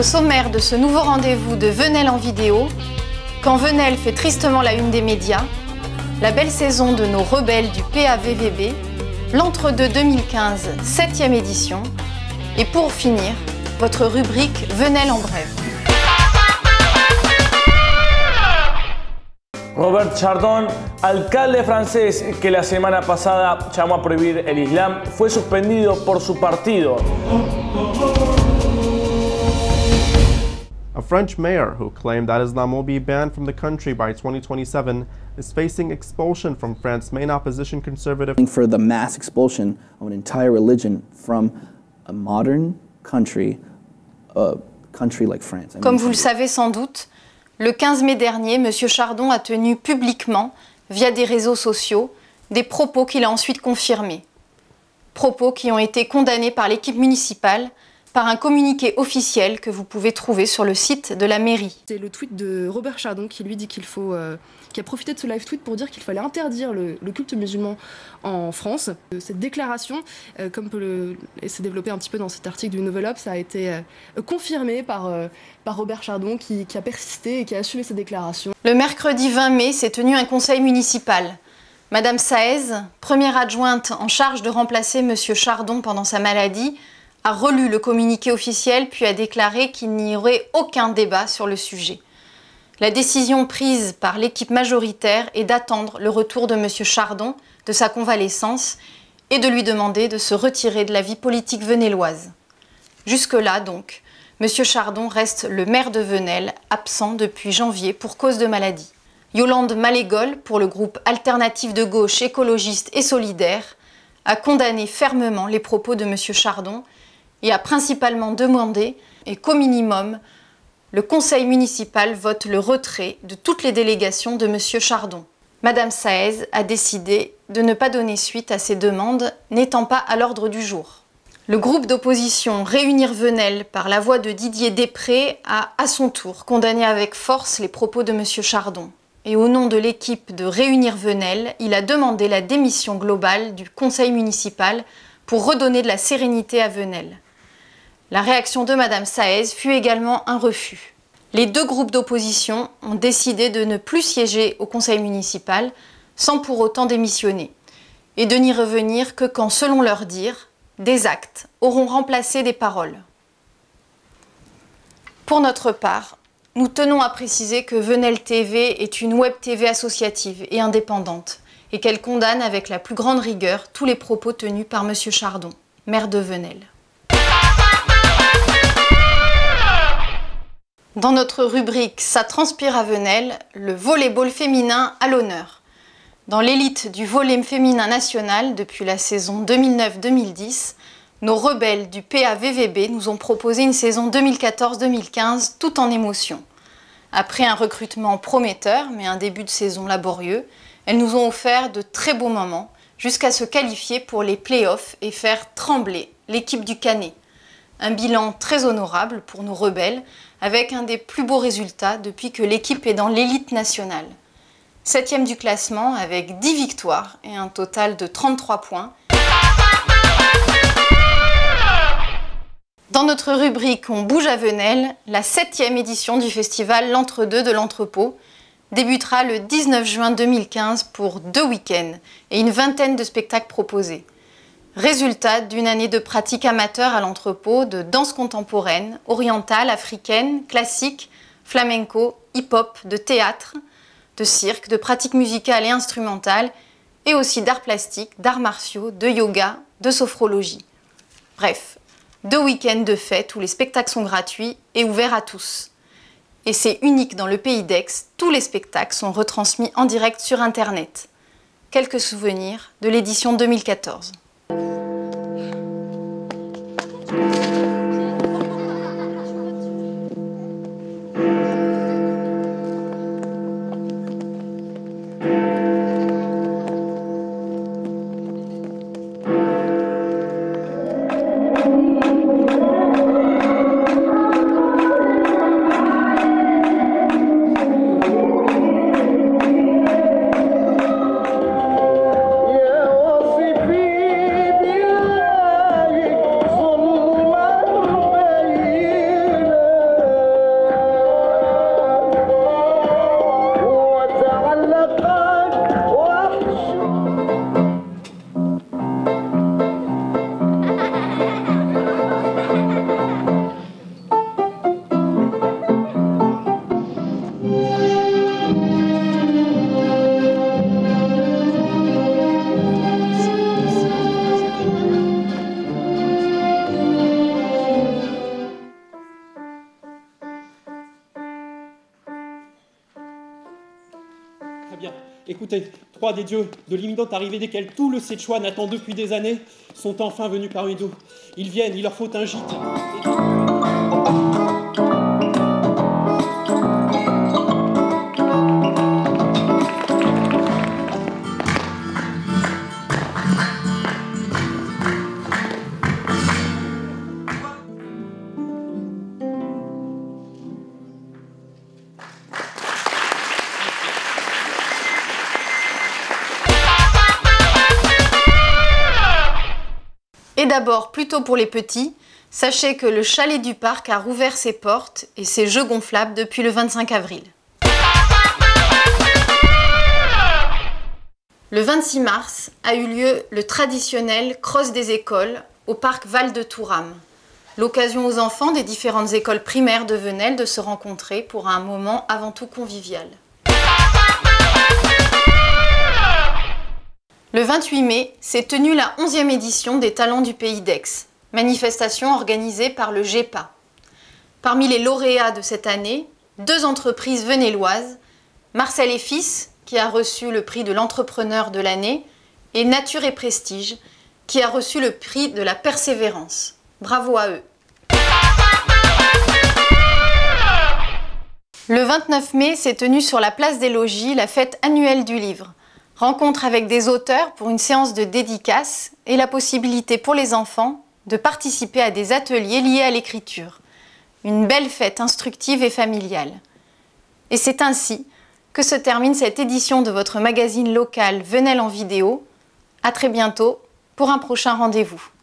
sommaire de ce nouveau rendez-vous de Venelle en vidéo, quand Venelle fait tristement la une des médias, la belle saison de nos rebelles du PAVVB, l'entre-deux 2015, 7e édition, et pour finir, votre rubrique Venelle en brève. Robert Chardon, alcalde francés que la semana pasada llamó a prohibir el Islam, fue suspendido por su partido. A French mayor who claimed that Islam will be banned from the country by 2027 is facing expulsion from France's main opposition conservative. For the mass expulsion of an entire religion from a modern country, a country like France. Comme vous le savez sans doute, le 15 mai dernier, M. Chardon a tenu publiquement, via des réseaux sociaux, des propos qu'il a ensuite confirmés. Propos qui ont été condamnés par l'équipe municipale par un communiqué officiel que vous pouvez trouver sur le site de la mairie. C'est le tweet de Robert Chardon qui lui dit qu'il faut, qui a profité de ce live tweet pour dire qu'il fallait interdire le culte musulman en France. Cette déclaration, comme s'est développé un petit peu dans cet article du Nouvel Obs, a été confirmée par Robert Chardon qui a persisté et qui a assumé cette déclaration. Le mercredi 20 mai s'est tenu un conseil municipal. Madame Saez, première adjointe en charge de remplacer M. Chardon pendant sa maladie, a relu le communiqué officiel puis a déclaré qu'il n'y aurait aucun débat sur le sujet. La décision prise par l'équipe majoritaire est d'attendre le retour de M. Chardon de sa convalescence et de lui demander de se retirer de la vie politique venelloise. Jusque-là donc, M. Chardon reste le maire de Venelle, absent depuis janvier pour cause de maladie. Yolande Malégol, pour le groupe alternatif de gauche écologiste et solidaire, a condamné fermement les propos de M. Chardon et a principalement demandé qu'au minimum, le conseil municipal vote le retrait de toutes les délégations de M. Chardon. Madame Saez a décidé de ne pas donner suite à ces demandes, n'étant pas à l'ordre du jour. Le groupe d'opposition Réunir Venelle, par la voix de Didier Després, a à son tour condamné avec force les propos de M. Chardon. Et au nom de l'équipe de Réunir Venelle, il a demandé la démission globale du conseil municipal pour redonner de la sérénité à Venelle. La réaction de Madame Saez fut également un refus. Les deux groupes d'opposition ont décidé de ne plus siéger au conseil municipal sans pour autant démissionner et de n'y revenir que quand, selon leur dire, des actes auront remplacé des paroles. Pour notre part, nous tenons à préciser que Venelle TV est une web TV associative et indépendante et qu'elle condamne avec la plus grande rigueur tous les propos tenus par M. Chardon, maire de Venelle. Dans notre rubrique « Ça transpire à Venelle », le volleyball féminin à l'honneur. Dans l'élite du volley féminin national depuis la saison 2009-2010, nos rebelles du PAVVB nous ont proposé une saison 2014-2015 tout en émotion. Après un recrutement prometteur, mais un début de saison laborieux, elles nous ont offert de très beaux moments jusqu'à se qualifier pour les play-offs et faire trembler l'équipe du Canet. Un bilan très honorable pour nos rebelles, avec un des plus beaux résultats depuis que l'équipe est dans l'élite nationale. 7e du classement avec 10 victoires et un total de 33 points. Dans notre rubrique On bouge à Venelle, la 7e édition du festival L'Entre-deux de l'Entrepôt débutera le 19 juin 2015 pour 2 week-ends et une vingtaine de spectacles proposés. Résultat d'une année de pratique amateur à l'Entrepôt de danse contemporaine, orientale, africaine, classique, flamenco, hip-hop, de théâtre, de cirque, de pratique musicale et instrumentale, et aussi d'arts plastiques, d'arts martiaux, de yoga, de sophrologie. Bref, 2 week-ends de fête où les spectacles sont gratuits et ouverts à tous. Et c'est unique dans le pays d'Aix, tous les spectacles sont retransmis en direct sur Internet. Quelques souvenirs de l'édition 2014. Très bien. Écoutez, trois des dieux de l'imminente arrivée desquels tout le Sichuan attend depuis des années sont enfin venus parmi nous. Ils viennent, il leur faut un gîte. Et d'abord, plutôt pour les petits, sachez que le chalet du parc a rouvert ses portes et ses jeux gonflables depuis le 25 avril. Le 26 mars a eu lieu le traditionnel Cross des écoles au parc Val de Thouram. L'occasion aux enfants des différentes écoles primaires de Venelle de se rencontrer pour un moment avant tout convivial. Le 28 mai s'est tenue la 11e édition des Talents du Pays d'Aix, manifestation organisée par le GEPA. Parmi les lauréats de cette année, 2 entreprises venelloises, Marcel et Fils, qui a reçu le prix de l'entrepreneur de l'année, et Nature et Prestige, qui a reçu le prix de la persévérance. Bravo à eux. Le 29 mai s'est tenue sur la place des Logis la fête annuelle du livre. Rencontre avec des auteurs pour une séance de dédicace et la possibilité pour les enfants de participer à des ateliers liés à l'écriture. Une belle fête instructive et familiale. Et c'est ainsi que se termine cette édition de votre magazine local Venelle en vidéo. À très bientôt pour un prochain rendez-vous.